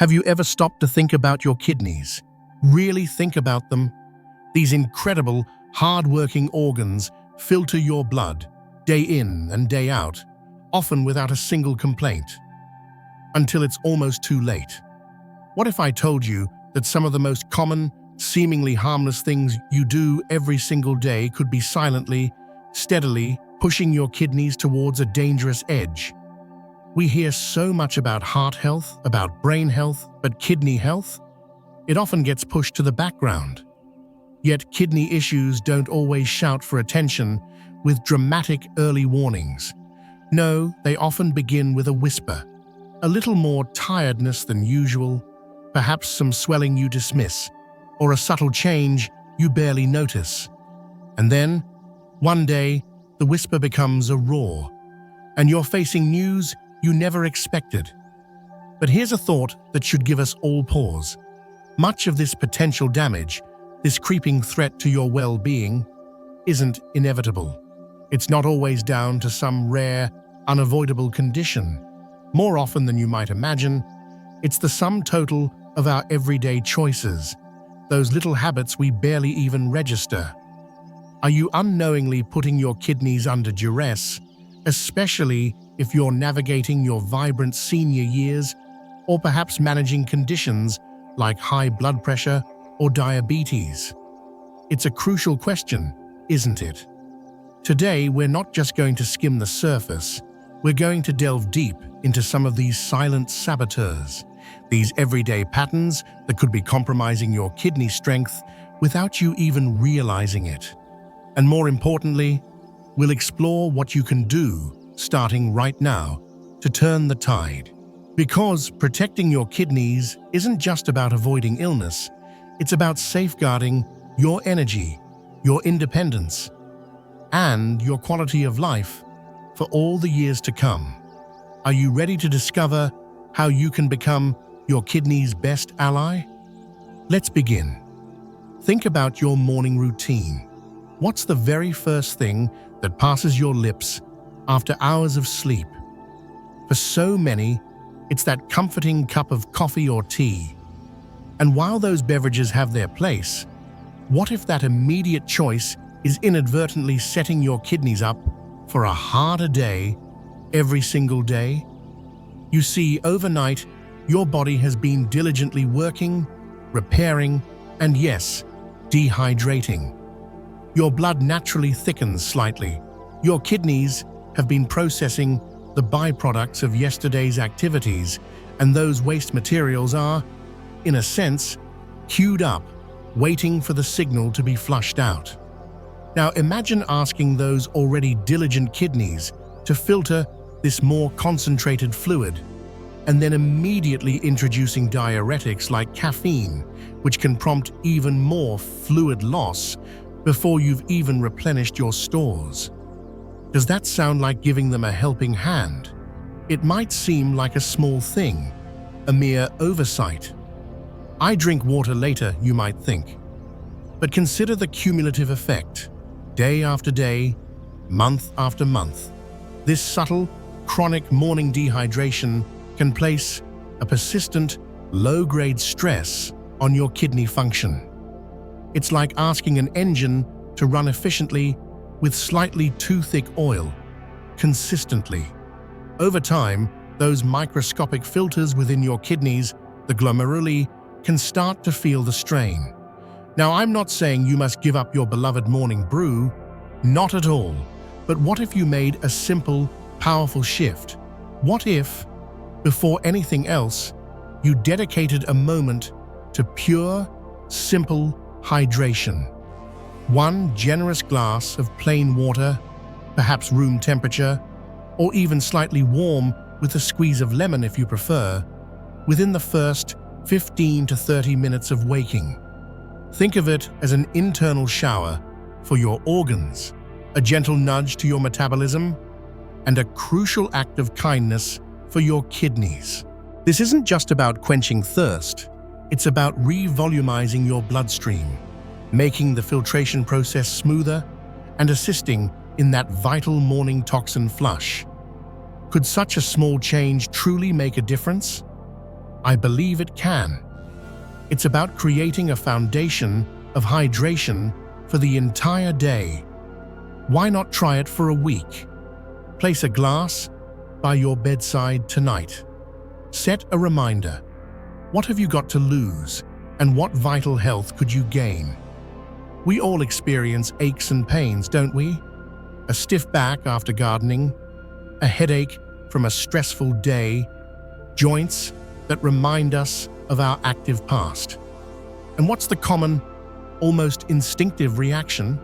Have you ever stopped to think about your kidneys? Really think about them? These incredible, hard-working organs filter your blood, day in and day out, often without a single complaint, until it's almost too late. What if I told you that some of the most common, seemingly harmless things you do every single day could be silently, steadily pushing your kidneys towards a dangerous edge? We hear so much about heart health, about brain health, but kidney health? It often gets pushed to the background. Yet kidney issues don't always shout for attention with dramatic early warnings. No, they often begin with a whisper, a little more tiredness than usual, perhaps some swelling you dismiss, or a subtle change you barely notice. And then, one day, the whisper becomes a roar, and you're facing news you never expected. But here's a thought that should give us all pause. Much of this potential damage, this creeping threat to your well-being, isn't inevitable. It's not always down to some rare, unavoidable condition. More often than you might imagine, it's the sum total of our everyday choices, those little habits we barely even register. Are you unknowingly putting your kidneys under duress, especially if you're navigating your vibrant senior years or perhaps managing conditions like high blood pressure or diabetes? It's a crucial question, isn't it? Today, we're not just going to skim the surface, we're going to delve deep into some of these silent saboteurs, these everyday patterns that could be compromising your kidney strength without you even realizing it. And more importantly, we'll explore what you can do starting right now to turn the tide. Because protecting your kidneys isn't just about avoiding illness, it's about safeguarding your energy, your independence, and your quality of life for all the years to come. Are you ready to discover how you can become your kidney's best ally? Let's begin. Think about your morning routine. What's the very first thing that passes your lips after hours of sleep? For so many, it's that comforting cup of coffee or tea. And while those beverages have their place, what if that immediate choice is inadvertently setting your kidneys up for a harder day every single day? You see, overnight, your body has been diligently working, repairing, and yes, dehydrating. Your blood naturally thickens slightly. Your kidneys have been processing the byproducts of yesterday's activities, and those waste materials are, in a sense, queued up, waiting for the signal to be flushed out. Now imagine asking those already diligent kidneys to filter this more concentrated fluid, and then immediately introducing diuretics like caffeine, which can prompt even more fluid loss before you've even replenished your stores. Does that sound like giving them a helping hand? It might seem like a small thing, a mere oversight. I drink water later, you might think. But consider the cumulative effect. Day after day, month after month. This subtle, chronic morning dehydration can place a persistent, low-grade stress on your kidney function. It's like asking an engine to run efficiently with slightly too thick oil, consistently. Over time, those microscopic filters within your kidneys, the glomeruli, can start to feel the strain. Now, I'm not saying you must give up your beloved morning brew, not at all. But what if you made a simple, powerful shift? What if, before anything else, you dedicated a moment to pure, simple hydration? One generous glass of plain water, perhaps room temperature, or even slightly warm with a squeeze of lemon if you prefer, within the first 15 to 30 minutes of waking. Think of it as an internal shower for your organs, a gentle nudge to your metabolism, and a crucial act of kindness for your kidneys. This isn't just about quenching thirst, it's about revolumizing your bloodstream, making the filtration process smoother, and assisting in that vital morning toxin flush. Could such a small change truly make a difference? I believe it can. It's about creating a foundation of hydration for the entire day. Why not try it for a week? Place a glass by your bedside tonight. Set a reminder. What have you got to lose, and what vital health could you gain? We all experience aches and pains, don't we? A stiff back after gardening, a headache from a stressful day, joints that remind us of our active past. And what's the common, almost instinctive reaction?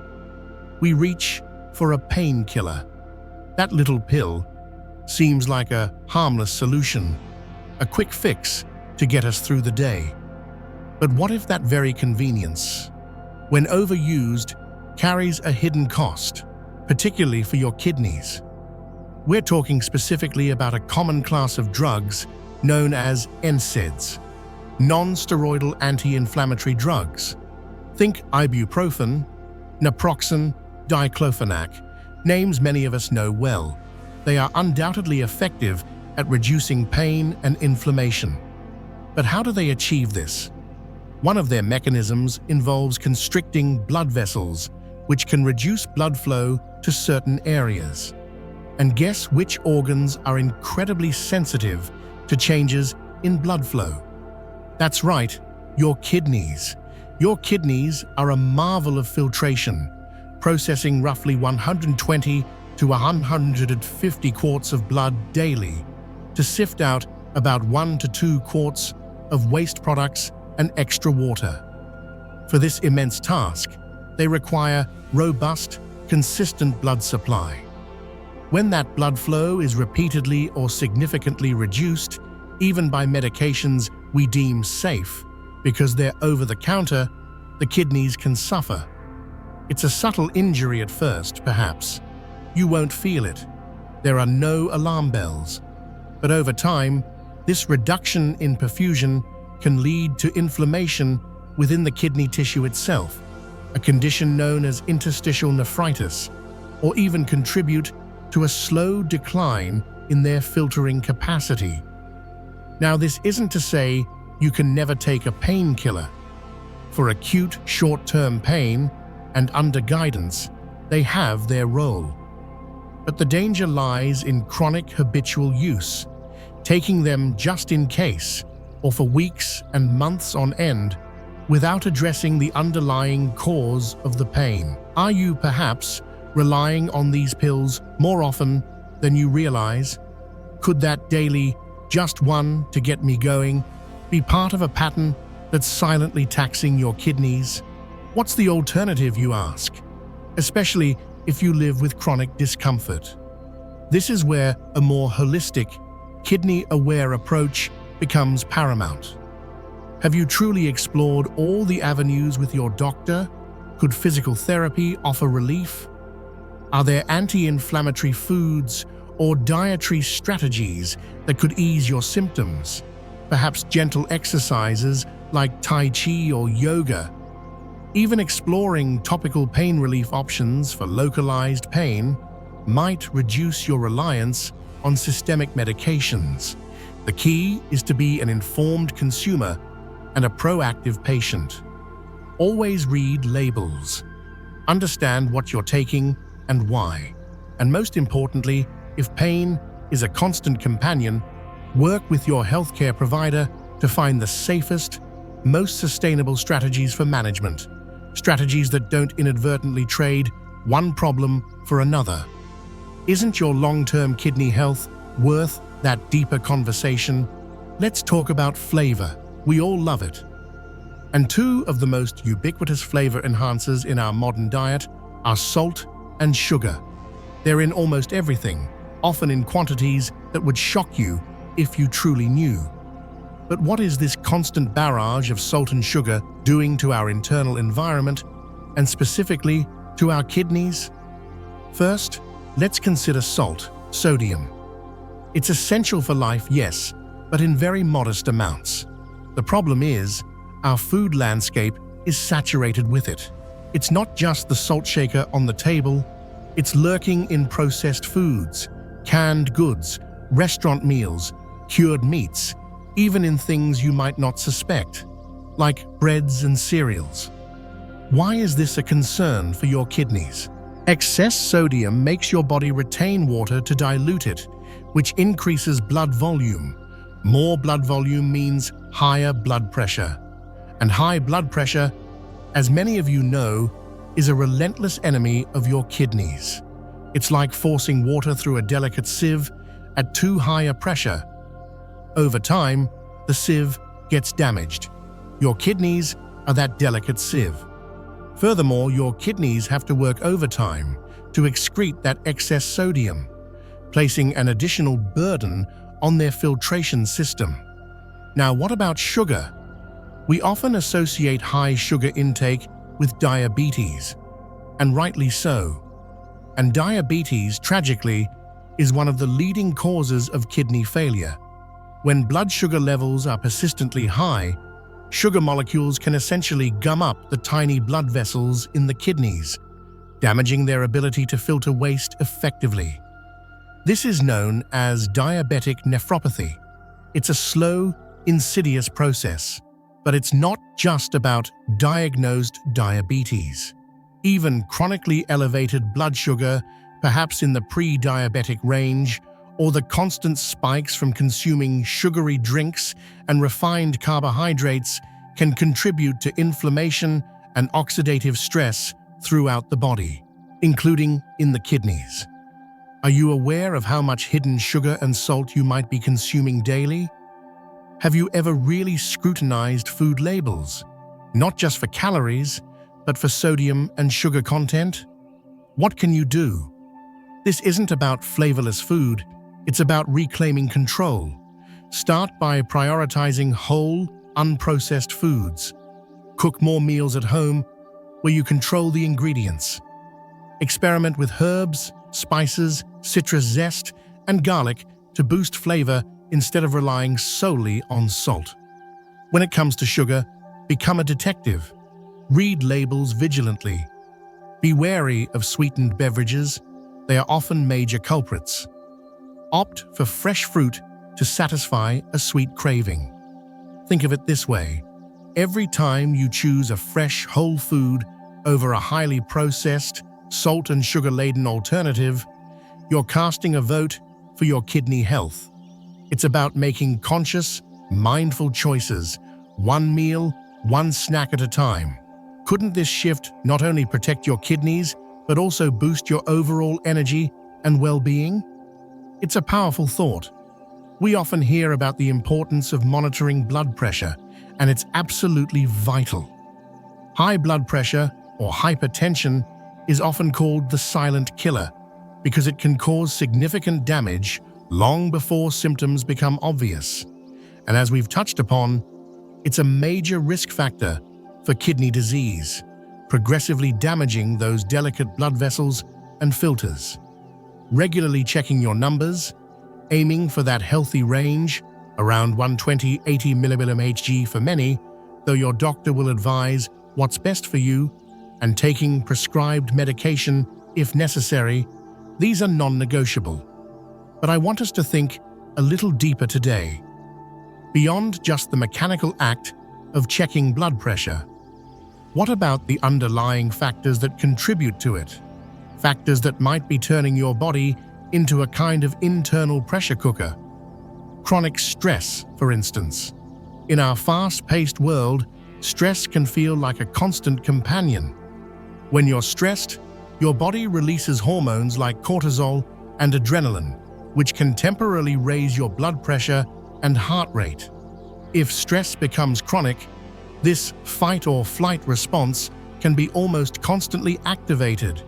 We reach for a painkiller. That little pill seems like a harmless solution, a quick fix to get us through the day. But what if that very convenience, when overused, carries a hidden cost, particularly for your kidneys? We're talking specifically about a common class of drugs known as NSAIDs, non-steroidal anti-inflammatory drugs. Think ibuprofen, naproxen, diclofenac, names many of us know well. They are undoubtedly effective at reducing pain and inflammation. But how do they achieve this? One of their mechanisms involves constricting blood vessels, which can reduce blood flow to certain areas. And guess which organs are incredibly sensitive to changes in blood flow? That's right, your kidneys. Your kidneys are a marvel of filtration, processing roughly 120 to 150 quarts of blood daily to sift out about 1 to 2 quarts of waste products and extra water. For this immense task, they require robust, consistent blood supply. When that blood flow is repeatedly or significantly reduced, even by medications we deem safe, because they're over-the-counter, the kidneys can suffer. It's a subtle injury at first, perhaps. You won't feel it. There are no alarm bells. But over time, this reduction in perfusion can lead to inflammation within the kidney tissue itself, a condition known as interstitial nephritis, or even contribute to a slow decline in their filtering capacity. Now, this isn't to say you can never take a painkiller. For acute, short-term pain and under guidance, they have their role. But the danger lies in chronic habitual use, taking them just in case, or for weeks and months on end, without addressing the underlying cause of the pain. Are you perhaps relying on these pills more often than you realize? Could that daily, just one to get me going, be part of a pattern that's silently taxing your kidneys? What's the alternative, you ask? Especially if you live with chronic discomfort. This is where a more holistic, kidney-aware approach becomes paramount. Have you truly explored all the avenues with your doctor? Could physical therapy offer relief? Are there anti-inflammatory foods or dietary strategies that could ease your symptoms? Perhaps gentle exercises like Tai Chi or yoga. Even exploring topical pain relief options for localized pain might reduce your reliance on systemic medications. The key is to be an informed consumer and a proactive patient. Always read labels. Understand what you're taking and why. And most importantly, if pain is a constant companion, work with your healthcare provider to find the safest, most sustainable strategies for management. Strategies that don't inadvertently trade one problem for another. Isn't your long-term kidney health worth that deeper conversation? Let's talk about flavor. We all love it. And two of the most ubiquitous flavor enhancers in our modern diet are salt and sugar. They're in almost everything, often in quantities that would shock you if you truly knew. But what is this constant barrage of salt and sugar doing to our internal environment, and specifically to our kidneys? First, let's consider salt, sodium. It's essential for life, yes, but in very modest amounts. The problem is, our food landscape is saturated with it. It's not just the salt shaker on the table, it's lurking in processed foods, canned goods, restaurant meals, cured meats, even in things you might not suspect, like breads and cereals. Why is this a concern for your kidneys? Excess sodium makes your body retain water to dilute it, which increases blood volume. More blood volume means higher blood pressure. And high blood pressure, as many of you know, is a relentless enemy of your kidneys. It's like forcing water through a delicate sieve at too high a pressure. Over time, the sieve gets damaged. Your kidneys are that delicate sieve. Furthermore, your kidneys have to work overtime to excrete that excess sodium, placing an additional burden on their filtration system. Now, what about sugar? We often associate high sugar intake with diabetes, and rightly so. And diabetes, tragically, is one of the leading causes of kidney failure. When blood sugar levels are persistently high, sugar molecules can essentially gum up the tiny blood vessels in the kidneys, damaging their ability to filter waste effectively. This is known as diabetic nephropathy. It's a slow, insidious process, but it's not just about diagnosed diabetes. Even chronically elevated blood sugar, perhaps in the pre-diabetic range, or the constant spikes from consuming sugary drinks and refined carbohydrates can contribute to inflammation and oxidative stress throughout the body, including in the kidneys. Are you aware of how much hidden sugar and salt you might be consuming daily? Have you ever really scrutinized food labels, not just for calories, but for sodium and sugar content? What can you do? This isn't about flavorless food, it's about reclaiming control. Start by prioritizing whole, unprocessed foods. Cook more meals at home where you control the ingredients. Experiment with herbs, spices, citrus zest, and garlic to boost flavor instead of relying solely on salt. When it comes to sugar, become a detective. Read labels vigilantly. Be wary of sweetened beverages. They are often major culprits. Opt for fresh fruit to satisfy a sweet craving. Think of it this way. Every time you choose a fresh, whole food over a highly processed, salt and sugar-laden alternative, you're casting a vote for your kidney health. It's about making conscious, mindful choices, one meal, one snack at a time. Couldn't this shift not only protect your kidneys, but also boost your overall energy and well-being? It's a powerful thought. We often hear about the importance of monitoring blood pressure, and it's absolutely vital. High blood pressure, or hypertension, is often called the silent killer because it can cause significant damage long before symptoms become obvious. And as we've touched upon, it's a major risk factor for kidney disease, progressively damaging those delicate blood vessels and filters. Regularly checking your numbers, aiming for that healthy range, around 120-80 mmHg for many, though your doctor will advise what's best for you, and taking prescribed medication if necessary, these are non-negotiable. But I want us to think a little deeper today. Beyond just the mechanical act of checking blood pressure, what about the underlying factors that contribute to it? Factors that might be turning your body into a kind of internal pressure cooker. Chronic stress, for instance. In our fast-paced world, stress can feel like a constant companion. When you're stressed, your body releases hormones like cortisol and adrenaline, which can temporarily raise your blood pressure and heart rate. If stress becomes chronic, this fight-or-flight response can be almost constantly activated,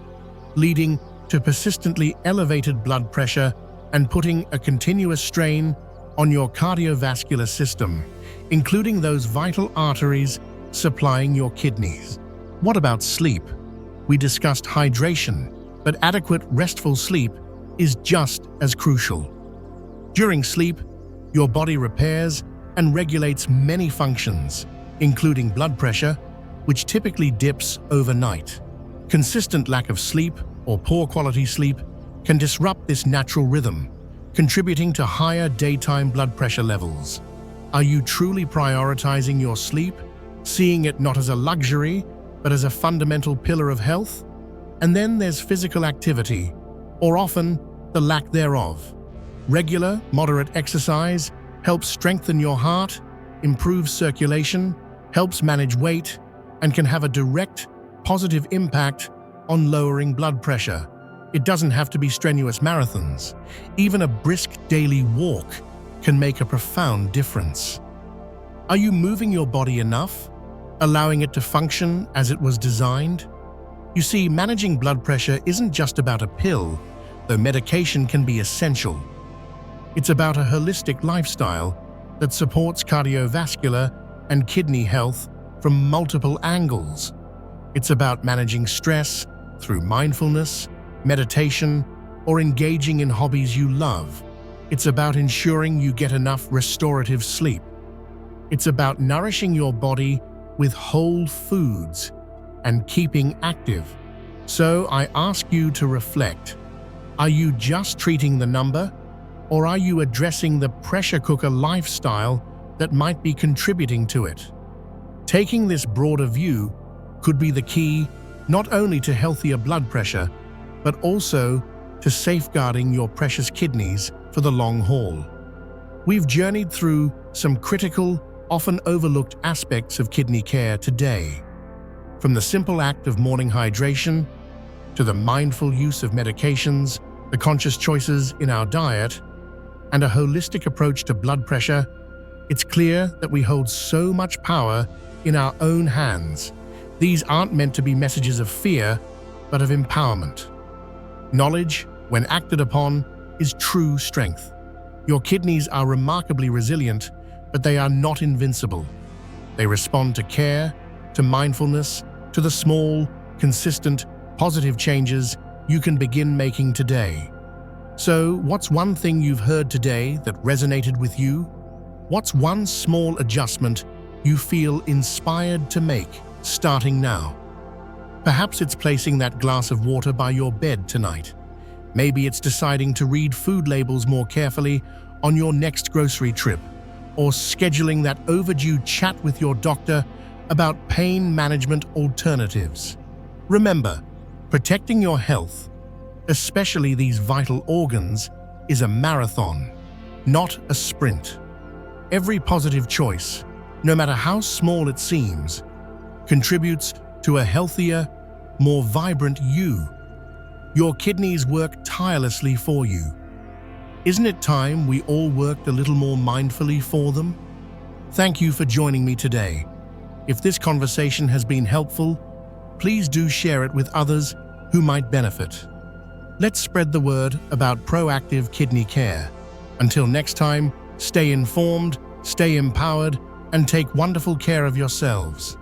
leading to persistently elevated blood pressure and putting a continuous strain on your cardiovascular system, including those vital arteries supplying your kidneys. What about sleep? We discussed hydration, but adequate restful sleep is just as crucial. During sleep, your body repairs and regulates many functions, including blood pressure, which typically dips overnight. Consistent lack of sleep or poor quality sleep can disrupt this natural rhythm, contributing to higher daytime blood pressure levels. Are you truly prioritizing your sleep, seeing it not as a luxury, but as a fundamental pillar of health? And then there's physical activity, or often the lack thereof. Regular, moderate exercise helps strengthen your heart, improves circulation, helps manage weight, and can have a direct, positive impact on lowering blood pressure. It doesn't have to be strenuous marathons. Even a brisk daily walk can make a profound difference. Are you moving your body enough, allowing it to function as it was designed? You see, managing blood pressure isn't just about a pill, though medication can be essential. It's about a holistic lifestyle that supports cardiovascular and kidney health from multiple angles. It's about managing stress through mindfulness, meditation, or engaging in hobbies you love. It's about ensuring you get enough restorative sleep. It's about nourishing your body with whole foods and keeping active. So I ask you to reflect. Are you just treating the number, or are you addressing the pressure cooker lifestyle that might be contributing to it? Taking this broader view could be the key not only to healthier blood pressure, but also to safeguarding your precious kidneys for the long haul. We've journeyed through some critical, often overlooked aspects of kidney care today. From the simple act of morning hydration, to the mindful use of medications, the conscious choices in our diet, and a holistic approach to blood pressure, it's clear that we hold so much power in our own hands. These aren't meant to be messages of fear, but of empowerment. Knowledge, when acted upon, is true strength. Your kidneys are remarkably resilient, but they are not invincible. They respond to care, to mindfulness, to the small, consistent, positive changes you can begin making today. So, what's one thing you've heard today that resonated with you? What's one small adjustment you feel inspired to make, starting now? Perhaps it's placing that glass of water by your bed tonight. Maybe it's deciding to read food labels more carefully on your next grocery trip, or scheduling that overdue chat with your doctor about pain management alternatives. Remember, protecting your health, especially these vital organs, is a marathon, not a sprint. Every positive choice, no matter how small it seems, contributes to a healthier, more vibrant you. Your kidneys work tirelessly for you. Isn't it time we all worked a little more mindfully for them? Thank you for joining me today. If this conversation has been helpful, please do share it with others who might benefit. Let's spread the word about proactive kidney care. Until next time, stay informed, stay empowered, and take wonderful care of yourselves.